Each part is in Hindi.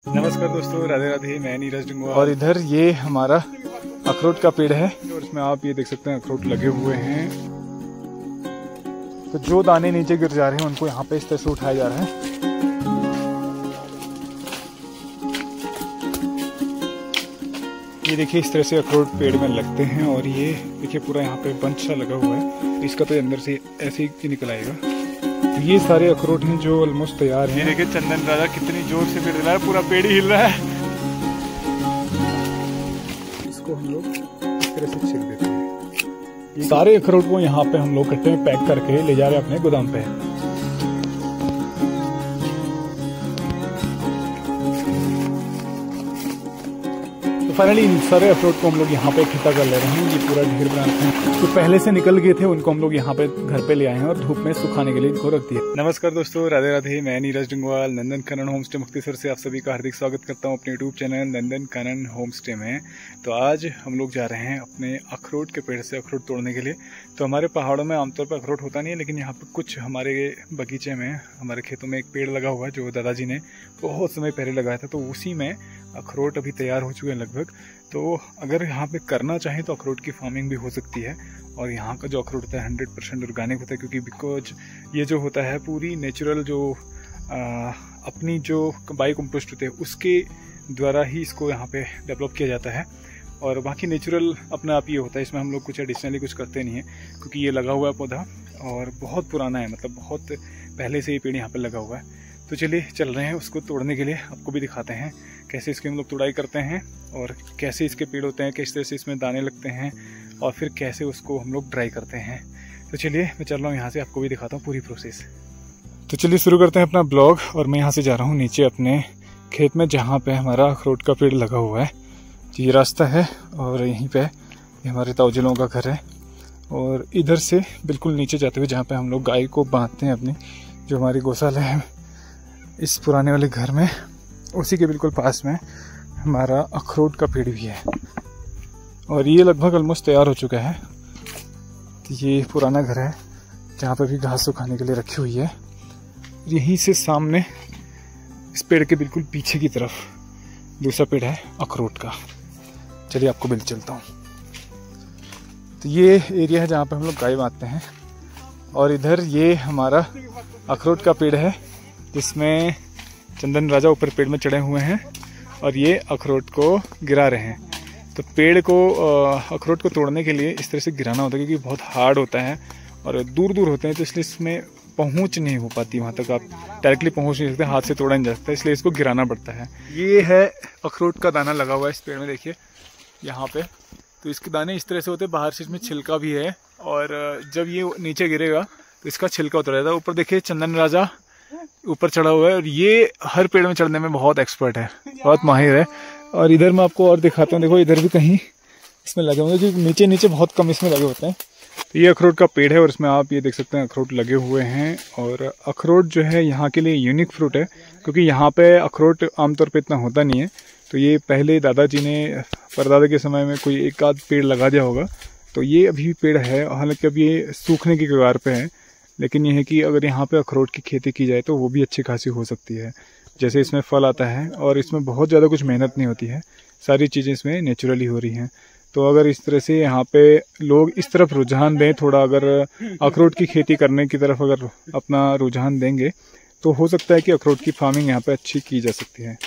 नमस्कार दोस्तों, राधे राधे। मैं नीरज डंगोआ और इधर ये हमारा अखरोट का पेड़ है और इसमें आप ये देख सकते हैं अखरोट लगे हुए हैं। तो जो दाने नीचे गिर जा रहे हैं उनको यहाँ पे इस तरह से उठाया जा रहा है। ये देखिए इस तरह से अखरोट पेड़ में लगते हैं और ये देखिए पूरा यहाँ पे बंच सा लगा हुआ है। इसका तो अंदर से ऐसे ही निकल आएगा। तो ये सारे अखरोट हैं जो ऑलमोस्ट तैयार हैं। ये देखिए चंदन राजा कितनी जोर से पेड़ रहा है, पूरा पेड़ ही हिल रहा है। इसको हम लोग इस तरह से छिल देते हैं। सारे अखरोट को यहाँ पे हम लोग कट्टे में पैक करके ले जा रहे हैं अपने गोदाम पे। फाइनली इन सारे अखरोट को हम लोग यहाँ पे इकट्ठा कर ले रहे हैं। ये पूरा ढेर बना रखे हैं। तो पहले से निकल गए थे उनको हम लोग यहाँ पे घर पे ले आए हैं और धूप में सुखाने के लिए इनको रख दिया। नमस्कार दोस्तों, राधे राधे। मैं नीरज डंगोवाल नंदन कानन होम स्टे मुक्तसर से आप सभी का हार्दिक स्वागत करता हूँ अपने YouTube channel Nandan Kanan home stay में। तो आज हम लोग जा रहे हैं अपने अखरोट के पेड़ से अखरोट तोड़ने के लिए। तो हमारे पहाड़ों में आमतौर पर अखरोट होता नहीं है, लेकिन यहाँ पर कुछ हमारे बगीचे में, हमारे खेतों में एक पेड़ लगा हुआ है जो दादाजी ने बहुत समय पहले लगाया था। तो उसी में अखरोट अभी तैयार हो चुके हैं लगभग। तो अगर यहाँ पे करना चाहें तो अखरोट की फार्मिंग भी हो सकती है। और यहाँ का जो अखरोट होता है 100% ऑर्गेनिक होता है, क्योंकि बिकॉज ये जो होता है पूरी नेचुरल जो अपनी जो बायो कंपोस्ट होते हैं उसके द्वारा ही इसको यहाँ पे डेवलप किया जाता है। और बाकी नेचुरल अपना आप ये होता है, इसमें हम लोग कुछ एडिशनली कुछ करते नहीं है, क्योंकि ये लगा हुआ है पौधा और बहुत पुराना है, मतलब बहुत पहले से ये पेड़ यहाँ पर लगा हुआ है। तो चलिए चल रहे हैं उसको तोड़ने के लिए। आपको भी दिखाते हैं कैसे इसकी हम लोग तुड़ाई करते हैं और कैसे इसके पेड़ होते हैं, किस तरह से इसमें दाने लगते हैं और फिर कैसे उसको हम लोग ड्राई करते हैं। तो चलिए मैं चल रहा हूँ यहाँ से, आपको भी दिखाता हूँ पूरी प्रोसेस। तो चलिए शुरू करते हैं अपना ब्लॉग। और मैं यहाँ से जा रहा हूँ नीचे अपने खेत में जहाँ पे हमारा अखरोट का पेड़ लगा हुआ है। ये रास्ता है और यहीं पे हमारे ताऊजिलों का घर है। और इधर से बिल्कुल नीचे जाते हुए जहाँ पे हम लोग गाय को बांधते हैं अपनी, जो हमारी गौशाला है इस पुराने वाले घर में, उसी के बिल्कुल पास में हमारा अखरोट का पेड़ भी है। और ये लगभग ऑलमोस्ट तैयार हो चुका है। तो ये पुराना घर है जहाँ पर भी घास सुखाने के लिए रखी हुई है। यहीं से सामने इस पेड़ के बिल्कुल पीछे की तरफ दूसरा पेड़ है अखरोट का। चलिए आपको मिल चलता हूँ। तो ये एरिया है जहाँ पर हम लोग गाय बांधते हैं। और इधर ये हमारा अखरोट का पेड़ है जिसमें चंदन राजा ऊपर पेड़ में चढ़े हुए हैं और ये अखरोट को गिरा रहे हैं। तो पेड़ को अखरोट को तोड़ने के लिए इस तरह से गिराना होता है, क्योंकि बहुत हार्ड होता है और दूर दूर होते हैं, तो इसलिए इसमें पहुंच नहीं हो पाती, वहाँ तक आप डायरेक्टली पहुंच नहीं सकते, हाथ से तोड़ा नहीं जा सकता, इसलिए इसको गिराना पड़ता है। ये है अखरोट का दाना लगा हुआ है इस पेड़ में, देखिए यहाँ पे। तो इसके दाने इस तरह से होते हैं, बाहर से इसमें छिलका भी है और जब ये नीचे गिरेगा तो इसका छिलका उतर जाता है। ऊपर देखिए चंदन राजा ऊपर चढ़ा हुआ है और ये हर पेड़ में चढ़ने में बहुत एक्सपर्ट है, बहुत माहिर है। और इधर मैं आपको और दिखाता हूँ, देखो इधर भी कहीं इसमें लगे होंगे, क्योंकि नीचे नीचे बहुत कम इसमें लगे होते हैं। तो ये अखरोट का पेड़ है और इसमें आप ये देख सकते हैं अखरोट लगे हुए हैं। और अखरोट जो है यहाँ के लिए यूनिक फ्रूट है, क्योंकि यहाँ पे अखरोट आमतौर पर इतना होता नहीं है। तो ये पहले दादाजी ने, परदादा के समय में कोई एक आध पेड़ लगा दिया होगा। तो ये अभी पेड़ है, हालांकि अब ये सूखने की कगार पे है, लेकिन यह है कि अगर यहाँ पे अखरोट की खेती की जाए तो वो भी अच्छी खासी हो सकती है। जैसे इसमें फल आता है और इसमें बहुत ज़्यादा कुछ मेहनत नहीं होती है, सारी चीज़ें इसमें नेचुरली हो रही हैं। तो अगर इस तरह से यहाँ पे लोग इस तरफ रुझान दें थोड़ा, अगर अखरोट की खेती करने की तरफ अगर अपना रुझान देंगे तो हो सकता है कि अखरोट की फार्मिंग यहाँ पे अच्छी की जा सकती है।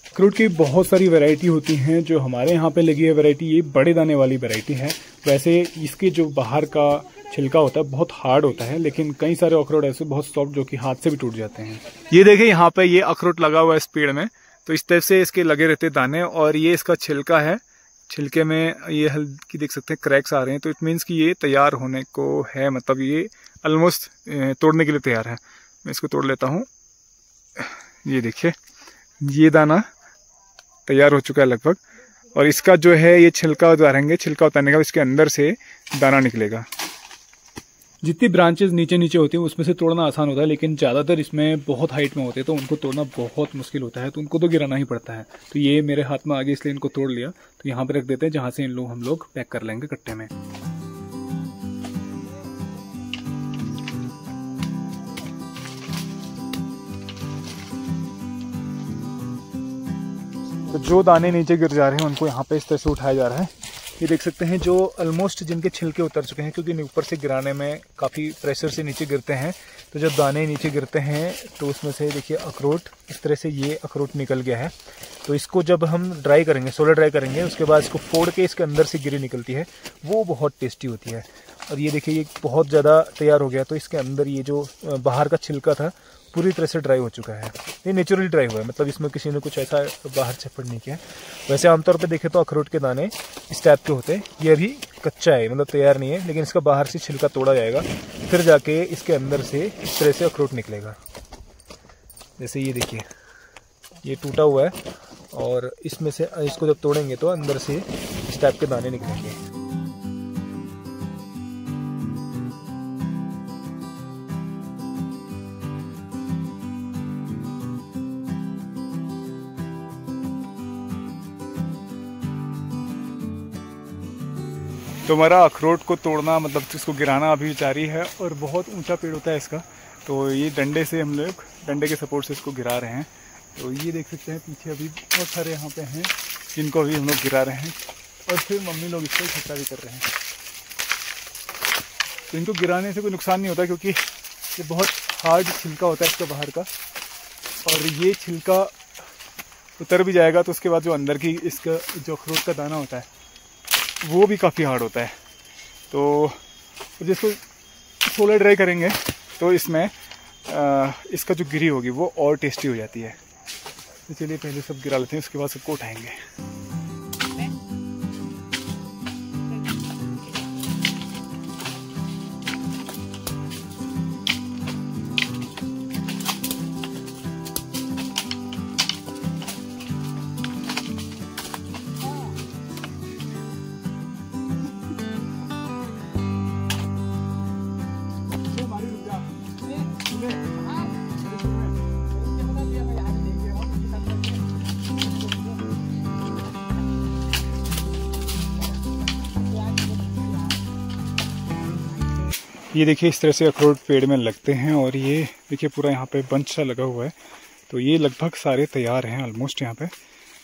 अखरोट की बहुत सारी वैरायटी होती हैं। जो हमारे यहाँ पे लगी है वैरायटी, ये बड़े दाने वाली वैरायटी है। वैसे इसके जो बाहर का छिलका होता है बहुत हार्ड होता है, लेकिन कई सारे अखरोट ऐसे बहुत सॉफ्ट जो कि हाथ से भी टूट जाते हैं। ये देखिए यहाँ पे ये अखरोट लगा हुआ है इस पेड़ में, तो इस तरह से इसके लगे रहते दाने। और ये इसका छिलका है, छिलके में ये हल्की देख सकते हैं क्रैक्स आ रहे हैं, तो इट मीन्स कि ये तैयार होने को है, मतलब ये ऑलमोस्ट तोड़ने के लिए तैयार है। मैं इसको तोड़ लेता हूँ। ये देखिए ये दाना तैयार हो चुका है लगभग। और इसका जो है ये छिलका उतारेंगे, छिलका उतारने का इसके अंदर से दाना निकलेगा। जितनी ब्रांचेस नीचे नीचे होती हैं उसमें से तोड़ना आसान होता है, लेकिन ज़्यादातर इसमें बहुत हाइट में होते हैं तो उनको तोड़ना बहुत मुश्किल होता है, तो उनको तो गिराना ही पड़ता है। तो ये मेरे हाथ में आ गया इसलिए इनको तोड़ लिया। तो यहाँ पे रख देते हैं जहाँ से हम लोग पैक कर लेंगे कट्टे में। तो जो दाने नीचे गिर जा रहे हैं उनको यहाँ पे इस तरह से उठाया जा रहा है। ये देख सकते हैं जो ऑलमोस्ट जिनके छिलके उतर चुके हैं, क्योंकि ऊपर से गिराने में काफ़ी प्रेशर से नीचे गिरते हैं, तो जब दाने नीचे गिरते हैं तो उसमें से देखिए अखरोट इस तरह से ये अखरोट निकल गया है। तो इसको जब हम ड्राई करेंगे, सोलर ड्राई करेंगे, उसके बाद इसको फोड़ के इसके अंदर से गिरी निकलती है, वो बहुत टेस्टी होती है। और ये देखिए ये बहुत ज़्यादा तैयार हो गया, तो इसके अंदर ये जो बाहर का छिलका था पूरी तरह से ड्राई हो चुका है। ये नेचुरली ड्राई हुआ है, मतलब इसमें किसी ने कुछ ऐसा बाहर चपड़ नहीं किया। वैसे आमतौर पे देखें तो अखरोट के दाने इस टाइप के होते हैं। ये अभी कच्चा है, मतलब तैयार नहीं है, लेकिन इसका बाहर से छिलका तोड़ा जाएगा, फिर जाके इसके अंदर से इस तरह से अखरोट निकलेगा। जैसे ये देखिए ये टूटा हुआ है, और इसमें से इसको जब तोड़ेंगे तो अंदर से इस टाइप के दाने निकलेंगे। तो हमारा अखरोट को तोड़ना, मतलब इसको गिराना अभी जारी है, और बहुत ऊंचा पेड़ होता है इसका, तो ये डंडे से हम लोग डंडे के सपोर्ट से इसको गिरा रहे हैं। तो ये देख सकते हैं पीछे अभी बहुत सारे यहाँ पे हैं जिनको अभी हम लोग गिरा रहे हैं, और फिर मम्मी लोग इसको इकट्ठा भी कर रहे हैं। तो इनको गिराने से कोई नुकसान नहीं होता, क्योंकि ये बहुत हार्ड छिलका होता है इसका बाहर का, और ये छिलका उतर भी जाएगा तो उसके बाद जो अंदर की इसका जो अखरोट का दाना होता है वो भी काफ़ी हार्ड होता है। तो जिसको सोलर ड्राई करेंगे तो इसमें इसका जो गिरी होगी वो और टेस्टी हो जाती है। तो चलिए पहले सब गिरा लेते हैं, उसके बाद सबको उठाएंगे। ये देखिए इस तरह से अखरोट पेड़ में लगते हैं, और ये देखिए पूरा यहाँ पे बंच सा लगा हुआ है। तो ये लगभग सारे तैयार हैं ऑलमोस्ट। यहाँ पे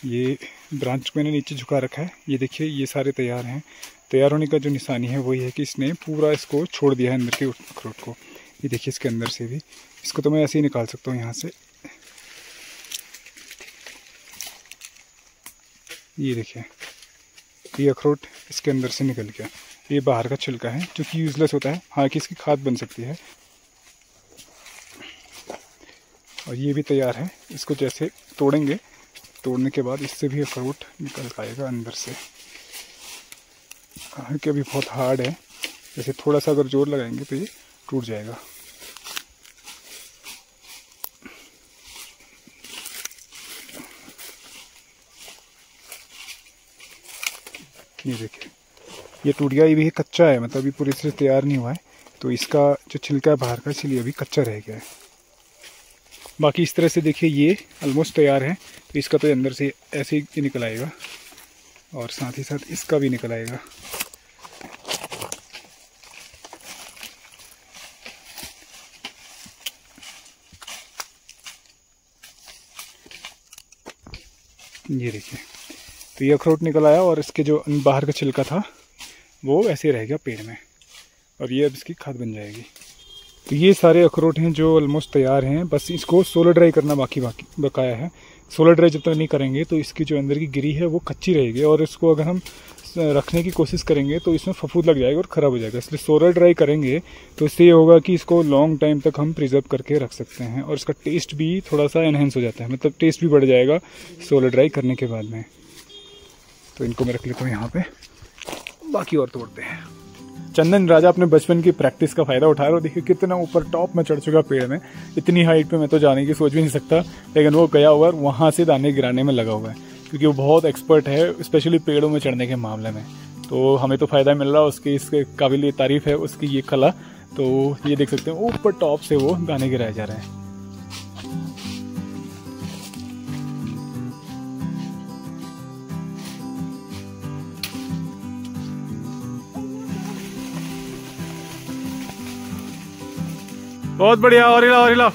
ये ब्रांच मैंने नीचे झुका रखा है, ये देखिए ये सारे तैयार हैं। तैयार होने का जो निशानी है वही है कि इसने पूरा इसको छोड़ दिया है अंदर के अखरोट को। ये देखिए इसके अंदर से भी, इसको तो मैं ऐसे ही निकाल सकता हूँ यहाँ से। ये देखिए ये अखरोट इसके अंदर से निकल गया। ये बाहर का छिलका है जो कि यूजलेस होता है, हालांकि इसकी खाद बन सकती है। और ये भी तैयार है, इसको जैसे तोड़ेंगे, तोड़ने के बाद इससे भी अखरोट निकल आएगा अंदर से। हालांकि अभी बहुत हार्ड है, जैसे थोड़ा सा अगर जोर लगाएंगे तो ये टूट जाएगा। ये देखिए ये टूट गया। ये भी कच्चा है, मतलब अभी पूरी तरह से तैयार नहीं हुआ है, तो इसका जो छिलका है बाहर का, इसलिए अभी कच्चा रह गया है। बाकी इस तरह से देखिए ये ऑलमोस्ट तैयार है, तो इसका तो अंदर से ऐसे ही निकल आएगा, और साथ ही साथ इसका भी निकल आएगा। ये देखिए तो ये अखरोट निकल आया, और इसके जो बाहर का छिलका था वो ऐसे रह गया पेड़ में, और ये अब इसकी खाद बन जाएगी। तो ये सारे अखरोट हैं जो ऑलमोस्ट तैयार हैं, बस इसको सोलर ड्राई करना बाकी बकाया है। सोलर ड्राई जब तक नहीं करेंगे तो इसकी जो अंदर की गिरी है वो कच्ची रहेगी, और इसको अगर हम रखने की कोशिश करेंगे तो इसमें फफूंद लग जाएगा और ख़राब हो जाएगा। इसलिए सोलर ड्राई करेंगे तो इससे ये होगा कि इसको लॉन्ग टाइम तक हम प्रिजर्व करके रख सकते हैं, और इसका टेस्ट भी थोड़ा सा एनहेंस हो जाता है, मतलब टेस्ट भी बढ़ जाएगा सोलर ड्राई करने के बाद में। तो इनको मैं रख लेता हूँ यहाँ पे, बाकी और तोड़ते हैं। चंदन राजा अपने बचपन की प्रैक्टिस का फायदा उठा रहा है। देखिए कितना ऊपर टॉप में चढ़ चुका पेड़ में, इतनी हाइट पे मैं तो जाने की सोच भी नहीं सकता, लेकिन वो गया हुआ है वहाँ से दाने गिराने में लगा हुआ है, क्योंकि वो बहुत एक्सपर्ट है स्पेशली पेड़ों में चढ़ने के मामले में। तो हमें तो फ़ायदा मिल रहा है उसकी, इसके काबिल तारीफ़ है उसकी ये कला। तो ये देख सकते हैं ऊपर टॉप से वो दाने गिराए जा रहे हैं। बहुत बढ़िया, और हिलाओ और हिलाओ।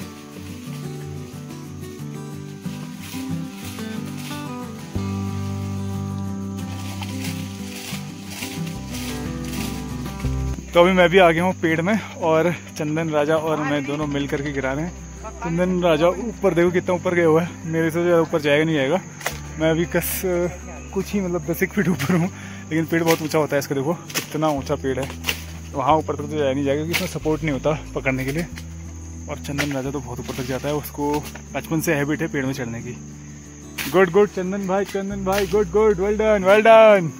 तो अभी मैं भी आ गया हूँ पेड़ में और चंदन राजा और मैं दोनों मिल करके गिरा रहे हैं। चंदन राजा ऊपर देखो कितना ऊपर गया हुआ है, मेरे से ज़्यादा ऊपर जाएगा नहीं जाएगा। मैं अभी कुछ ही मतलब 10 फीट ऊपर हूँ, लेकिन पेड़ बहुत ऊंचा होता है इसका, देखो कितना ऊंचा पेड़ है। वहाँ ऊपर तक तो जाया नहीं जाएगा क्योंकि इसमें सपोर्ट नहीं होता पकड़ने के लिए। और चंदन राजा तो बहुत ऊपर तक जाता है, उसको बचपन से हैबिट है पेड़ में चढ़ने की। गुड गुड चंदन भाई good good, well done well done.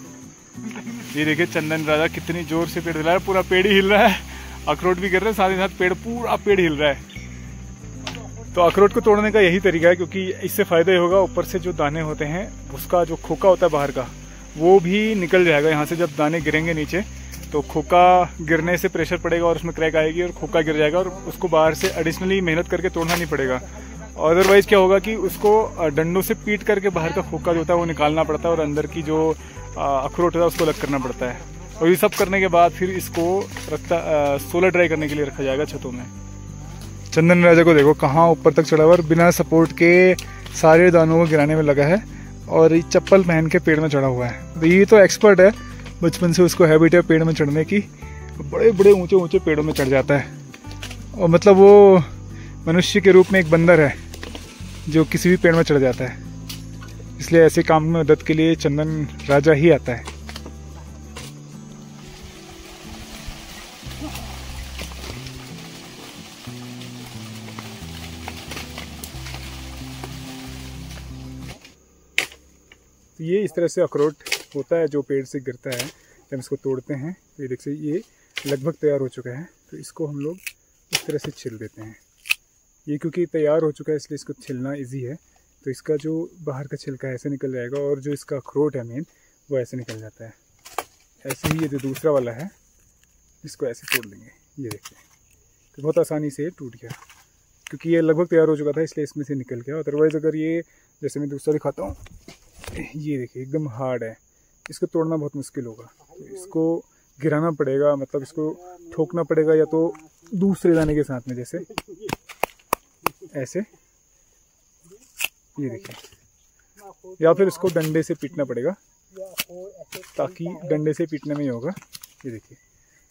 ये देखिए चंदन राजा कितनी जोर से पेड़ हिला रहा है, पूरा पेड़ ही हिल रहा है। अखरोट भी गिर रहे हैं साथ ही साथ, पूरा पेड़ हिल रहा है। तो अखरोट को तोड़ने का यही तरीका है, क्योंकि इससे फायदा ये होगा ऊपर से जो दाने होते हैं उसका जो खोखा होता है बाहर का वो भी निकल जाएगा। यहाँ से जब दाने गिरेंगे नीचे तो खोखा गिरने से प्रेशर पड़ेगा और उसमें क्रैक आएगी और खोखा गिर जाएगा, और उसको बाहर से एडिशनली मेहनत करके तोड़ना नहीं पड़ेगा। अदरवाइज क्या होगा कि उसको डंडों से पीट करके बाहर का खोखा जो होता है वो निकालना पड़ता है और अंदर की जो अखरोट होता है उसको अलग करना पड़ता है। और ये सब करने के बाद फिर इसको सोलर ड्राई करने के लिए रखा जाएगा छतों में। चंदन राजा को देखो कहाँ ऊपर तक चढ़ा हुआ और बिना सपोर्ट के सारे दानों को गिराने में लगा है, और ये चप्पल पहन के पेड़ में चढ़ा हुआ है। तो ये तो एक्सपर्ट है, बचपन से उसको हैबिट है पेड़ में चढ़ने की, बड़े बड़े ऊंचे ऊंचे पेड़ों में चढ़ जाता है। और मतलब वो मनुष्य के रूप में एक बंदर है जो किसी भी पेड़ में चढ़ जाता है, इसलिए ऐसे काम में मदद के लिए चंदन राजा ही आता है। तो ये इस तरह से अखरोट होता है जो पेड़ से गिरता है, जब इसको तोड़ते हैं तो ये देखिए ये लगभग तैयार हो चुका है। तो इसको हम लोग इस तरह से छिल देते हैं। ये क्योंकि तैयार हो चुका है इसलिए इसको छिलना इजी है। तो इसका जो बाहर का छिलका ऐसे निकल जाएगा और जो इसका अखरोट है मेन वो ऐसे निकल जाता है। ऐसे ही ये जो दूसरा वाला है इसको ऐसे तोड़ लेंगे, ये देखिए। तो बहुत आसानी से टूट गया क्योंकि ये लगभग तैयार हो चुका था इसलिए इसमें से निकल गया। अदरवाइज़ अगर ये जैसे मैं दूसरा दिखाता हूँ, ये देखिए एकदम हार्ड है, इसको तोड़ना बहुत मुश्किल होगा। तो इसको गिराना पड़ेगा, मतलब इसको ठोकना पड़ेगा या तो दूसरे दाने के साथ में, जैसे ऐसे, ये देखिए, या फिर इसको डंडे से पीटना पड़ेगा, ताकि डंडे से पीटने में ही होगा। ये देखिए,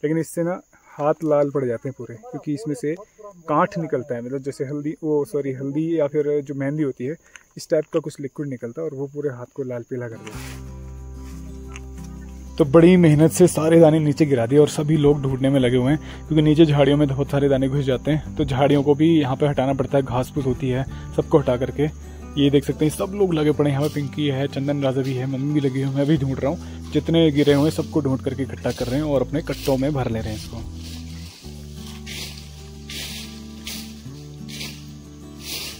लेकिन इससे ना हाथ लाल पड़ जाते हैं पूरे, क्योंकि इसमें से कांठ निकलता है, मतलब जैसे हल्दी या फिर जो मेहंदी होती है इस टाइप का कुछ लिक्विड निकलता है और वो पूरे हाथ को लाल पीला कर देता है। तो बड़ी मेहनत से सारे दाने नीचे गिरा दिए और सभी लोग ढूंढने में लगे हुए हैं, क्योंकि नीचे झाड़ियों में बहुत सारे दाने घुस जाते हैं। तो झाड़ियों को भी यहाँ पे हटाना पड़ता है, घास फूस होती है, सबको हटा करके। ये देख सकते हैं सब लोग लगे पड़े हैं। यहाँ पे पिंकी है, चंदन राजा भी है, मम्मी भी लगी हुई है, मैं भी ढूंढ रहा हूँ। जितने गिरे हुए हैं सबको ढूंढ करके इकट्ठा कर रहे हैं और अपने कट्टों में भर ले रहे हैं इसको।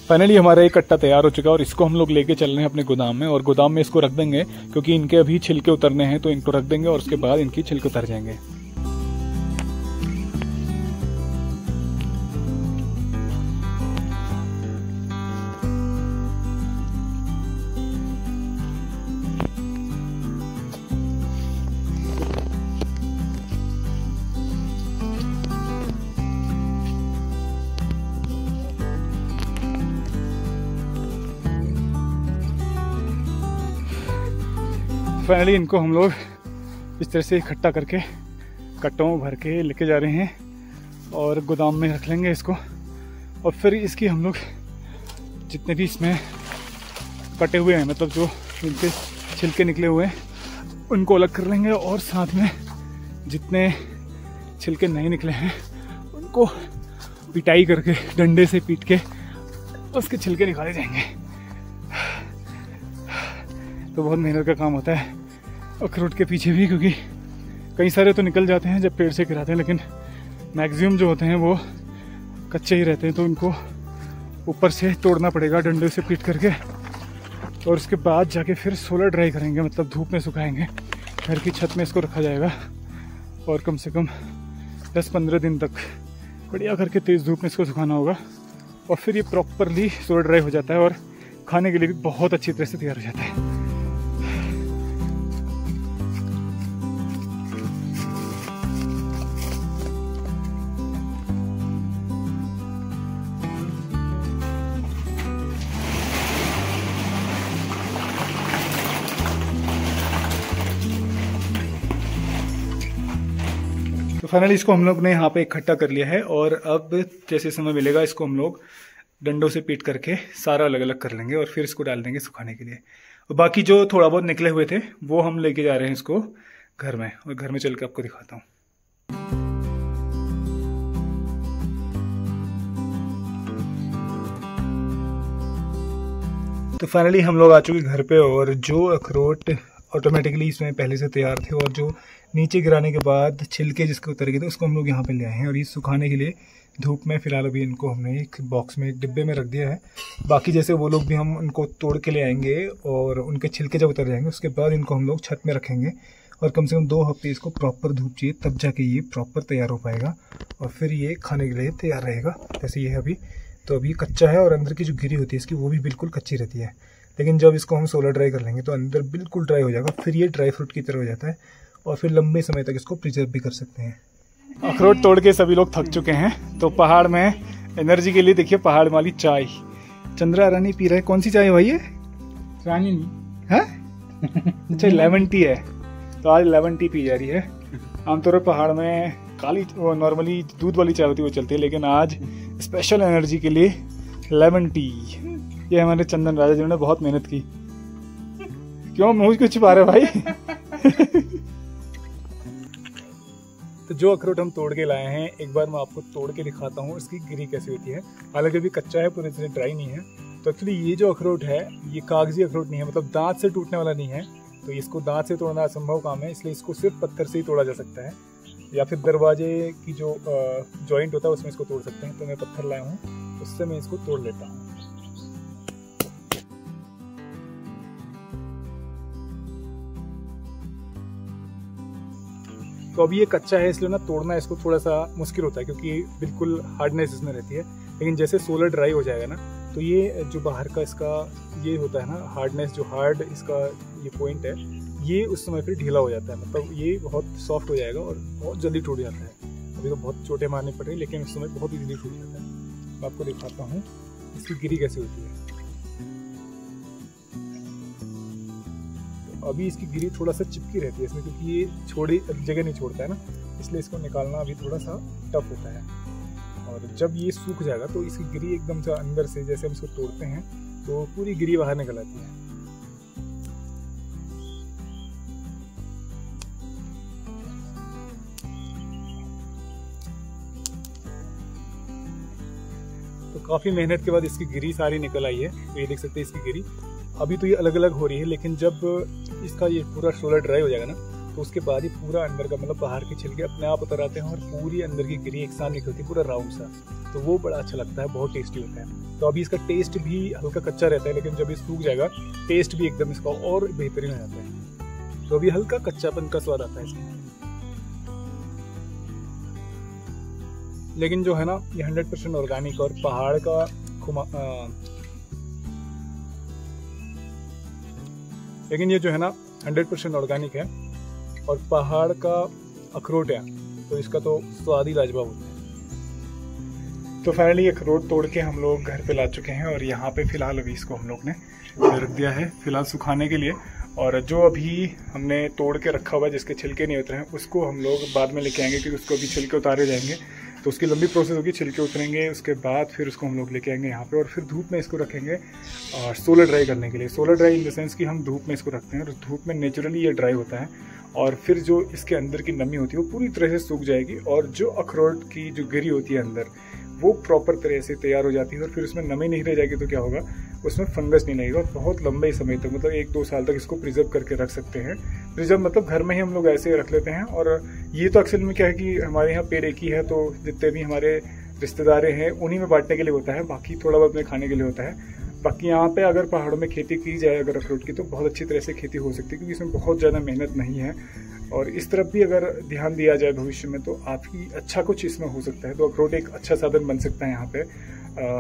फाइनली हमारा एक कट्टा तैयार हो चुका है और इसको हम लोग लेके चल रहे हैं अपने गोदाम में, और गोदाम में इसको रख देंगे क्योंकि इनके अभी छिलके उतरने हैं, तो इनको रख देंगे और उसके बाद इनकी छिलके उतर जाएंगे। फाइनली इनको हम लोग इस तरह से इकट्ठा करके कट्टों में भर के लेके जा रहे हैं और गोदाम में रख लेंगे इसको। और फिर इसकी हम लोग जितने भी इसमें कटे हुए हैं, मतलब जो इनके छिलके निकले हुए हैं, उनको अलग कर लेंगे, और साथ में जितने छिलके नहीं निकले हैं उनको पिटाई करके डंडे से पीट के उसके छिलके निकाले जाएंगे। तो बहुत मेहनत का काम होता है अखरोट के पीछे भी, क्योंकि कई सारे तो निकल जाते हैं जब पेड़ से गिराते हैं, लेकिन मैक्सिमम जो होते हैं वो कच्चे ही रहते हैं। तो उनको ऊपर से तोड़ना पड़ेगा डंडे से पीट करके, और उसके बाद जाके फिर सोलर ड्राई करेंगे, मतलब धूप में सुखाएंगे। घर की छत में इसको रखा जाएगा और कम से कम 10-15 दिन तक बढ़िया करके तेज़ धूप में इसको सुखाना होगा, और फिर ये प्रॉपरली सोलर ड्राई हो जाता है और खाने के लिए भी बहुत अच्छी तरह से तैयार हो जाता है। तो फाइनली इसको हम लोग ने यहाँ पे इकट्ठा कर लिया है और अब जैसे समय मिलेगा इसको हम लोग डंडों से पीट करके सारा अलग अलग कर लेंगे और फिर इसको डाल देंगे सुखाने के लिए। और बाकी जो थोड़ा बहुत निकले हुए थे वो हम लेके जा रहे हैं इसको घर में, और घर में चल के आपको दिखाता हूँ। तो फाइनली हम लोग आ चुके घर पे, और जो अखरोट ऑटोमेटिकली इसमें पहले से तैयार थे और जो नीचे गिराने के बाद छिलके जिसके उतर गए थे उसको हम लोग यहाँ पे ले आए हैं, और ये सुखाने के लिए धूप में फिलहाल अभी इनको हमने एक बॉक्स में, एक डिब्बे में रख दिया है। बाकी जैसे वो लोग भी हम उनको तोड़ के ले आएंगे और उनके छिलके जब उतर जाएंगे उसके बाद इनको हम लोग छत में रखेंगे, और कम से कम 2 हफ्ते इसको प्रॉपर धूप चाहिए, तब जाके ये प्रॉपर तैयार हो पाएगा और फिर ये खाने के लिए तैयार रहेगा। जैसे ये है अभी, तो अभी कच्चा है और अंदर की जो गिरी होती है इसकी वो भी बिल्कुल कच्ची रहती है, लेकिन जब इसको हम सोलर ड्राई कर लेंगे तो अंदर बिल्कुल ड्राई हो जाएगा, फिर ये ड्राई फ्रूट की तरह हो जाता है और फिर लंबे समय तक इसको प्रिजर्व भी कर सकते हैं। अखरोट तोड़ के सभी लोग थक चुके हैं, तो पहाड़ में एनर्जी के लिए देखिए पहाड़ वाली चाय चंद्रा रानी पी रहा है। कौन सी चाय है भाई ये? रानी नहीं है अच्छा, लेमन टी है, तो आज लेमन टी पी जा रही है। आमतौर पर पहाड़ में काली नॉर्मली दूध वाली चाय होती है वो चलती है, लेकिन आज स्पेशल एनर्जी के लिए लेमन टी। ये हमारे चंदन राजा जिन्होंने बहुत मेहनत की। क्यों मुझ को छिपा रहे भाई? तो जो अखरोट हम तोड़ के लाए हैं एक बार मैं आपको तोड़ के दिखाता हूँ इसकी गिरी कैसी होती है। हालांकि अभी कच्चा है, पूरी तरह ड्राई नहीं है। तो एक्चुअली ये जो अखरोट है ये कागजी अखरोट नहीं है, मतलब दांत से टूटने वाला नहीं है, तो इसको दांत से तोड़ना असंभव काम है, इसलिए इसको सिर्फ पत्थर से ही तोड़ा जा सकता है, या फिर दरवाजे की जो जॉइंट होता है उसमें इसको तोड़ सकते हैं। तो मैं पत्थर लाया हूँ, उससे मैं इसको तोड़ लेता हूँ। तो अभी ये कच्चा है इसलिए ना तोड़ना इसको थोड़ा सा मुश्किल होता है, क्योंकि बिल्कुल हार्डनेस इसमें रहती है। लेकिन जैसे सोलर ड्राई हो जाएगा ना, तो ये जो बाहर का इसका ये होता है ना हार्डनेस, जो हार्ड इसका ये पॉइंट है, ये उस समय फिर ढीला हो जाता है, मतलब ये बहुत सॉफ्ट हो जाएगा और बहुत जल्दी टूट जाता है। अभी तो बहुत चोटें मारनी पड़ रही है, लेकिन उस समय बहुत इजीली टूट जाता है। मैं आपको दिखाता हूँ इसकी गिरी कैसी होती है। अभी इसकी गिरी थोड़ा सा चिपकी रहती है इसमें, क्योंकि ये छोड़ी जगह नहीं छोड़ता है ना, इसलिए इसको निकालना अभी थोड़ा सा टफ होता है। और जब ये सूख जाएगा तो इसकी गिरी एकदम से अंदर से, जैसे हम इसको तोड़ते हैं तो पूरी गिरी बाहर निकल आती है। तो काफ़ी मेहनत के बाद इसकी गिरी सारी निकल आई है। तो ये देख सकते हैं इसकी गिरी। अभी तो ये अलग अलग हो रही है, लेकिन जब इसका ये पूरा सोलर ड्राई हो जाएगा ना, तो उसके बाद ही पूरा अंदर का, मतलब बाहर के छिलके अपने आप उतर आते हैं और पूरी अंदर की गिरी एक साथ निकलती है, पूरा राउंड सा। तो वो बड़ा अच्छा लगता है, बहुत टेस्टी होता है। तो अभी इसका टेस्ट भी हल्का कच्चा रहता है, लेकिन जब ये सूख जाएगा टेस्ट भी एकदम इसका और बेहतरीन हो जाता है। तो अभी हल्का कच्चापन का स्वाद आता है इसमें, लेकिन जो है ना ये 100% ऑर्गेनिक और पहाड़ का लेकिन ये जो है ना 100% ऑर्गेनिक है और पहाड़ का अखरोट है, तो इसका तो स्वाद ही लाजवाब होता है। तो फाइनली अखरोट तोड़ के हम लोग घर पे ला चुके हैं, और यहाँ पे फिलहाल अभी इसको हम लोग ने रख दिया है फिलहाल सुखाने के लिए। और जो अभी हमने तोड़ के रखा हुआ है जिसके छिलके नहीं उतरे हैं, उसको हम लोग बाद में लेके आएंगे, क्योंकि उसको अभी छिलके उतारे जाएंगे, तो उसकी लंबी प्रोसेस होगी। छिलके उतरेंगे, उसके बाद फिर उसको हम लोग लेके आएंगे यहाँ पे, और फिर धूप में इसको रखेंगे और सोलर ड्राई करने के लिए। Solar dry in the sense कि हम धूप में इसको रखते हैं और धूप में नेचुरली ये ड्राई होता है, और फिर जो इसके अंदर की नमी होती है वो पूरी तरह से सूख जाएगी, और जो अखरोट की जो गिरी होती है अंदर वो प्रॉपर तरह से तैयार हो जाती है। और फिर उसमें नमी नहीं रह जाएगी तो क्या होगा, उसमें फंगस नहीं लगेगा, और बहुत लंबे समय तक, मतलब 1-2 साल तक इसको प्रिजर्व करके रख सकते हैं। प्रिजर्व मतलब घर में ही हम लोग ऐसे रख लेते हैं। और ये तो अक्सर में क्या है कि हमारे यहाँ पेड़ एक ही है, तो जितने भी हमारे रिश्तेदार हैं उन्हीं में बांटने के लिए होता है, बाकी थोड़ा बहुत अपने खाने के लिए होता है। बाकी यहाँ पे अगर पहाड़ों में खेती की जाए अगर अखरोट की, तो बहुत अच्छी तरह से खेती हो सकती है, क्योंकि इसमें बहुत ज़्यादा मेहनत नहीं है। और इस तरफ भी अगर ध्यान दिया जाए भविष्य में, तो काफ़ी अच्छा कुछ इसमें हो सकता है। तो अखरोट एक अच्छा साधन बन सकता है यहाँ पे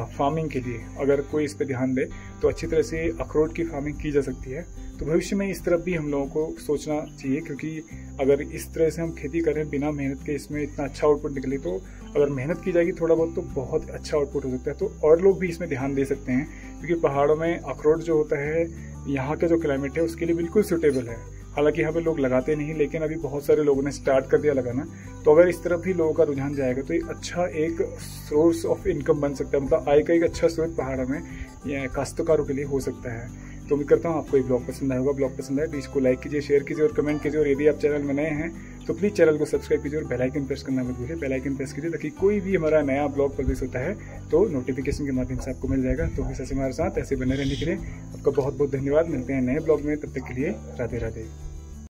फार्मिंग के लिए। अगर कोई इस पर ध्यान दे तो अच्छी तरह से अखरोट की फार्मिंग की जा सकती है। तो भविष्य में इस तरफ भी हम लोगों को सोचना चाहिए, क्योंकि अगर इस तरह से हम खेती करें बिना मेहनत के, इसमें इतना अच्छा आउटपुट निकले, तो अगर मेहनत की जाएगी थोड़ा बहुत तो बहुत अच्छा आउटपुट हो सकता है। तो और लोग भी इसमें ध्यान दे सकते हैं, क्योंकि पहाड़ों में अखरोट जो होता है यहाँ का जो क्लाइमेट है उसके लिए बिल्कुल सूटेबल है। हालांकि यहाँ पे लोग लगाते नहीं, लेकिन अभी बहुत सारे लोगों ने स्टार्ट कर दिया लगाना। तो अगर इस तरफ भी लोगों का रुझान जाएगा तो ये अच्छा एक सोर्स ऑफ इनकम बन सकता है, मतलब आय का एक अच्छा स्रोत पहाड़ में काश्तकारों के लिए हो सकता है। तो उम्मीद करता हूँ आपको ये ब्लॉग पसंद आया होगा। ब्लॉग पसंद आए तो इसको लाइक कीजिए, शेयर कीजिए और कमेंट कीजिए। और यदि आप चैनल में नए हैं तो प्लीज़ चैनल को सब्सक्राइब कीजिए और बेल आइकन प्रेस करना मत भूलिए। बेल आइकन प्रेस कीजिए ताकि कोई भी हमारा नया ब्लॉग पब्लिश होता है तो नोटिफिकेशन के माध्यम से आपको मिल जाएगा। तो हमेशा से हमारे साथ ऐसे बने रहने के लिए आपका बहुत बहुत धन्यवाद। मिलते हैं नए ब्लॉग में, तब तक के लिए राधे राधे।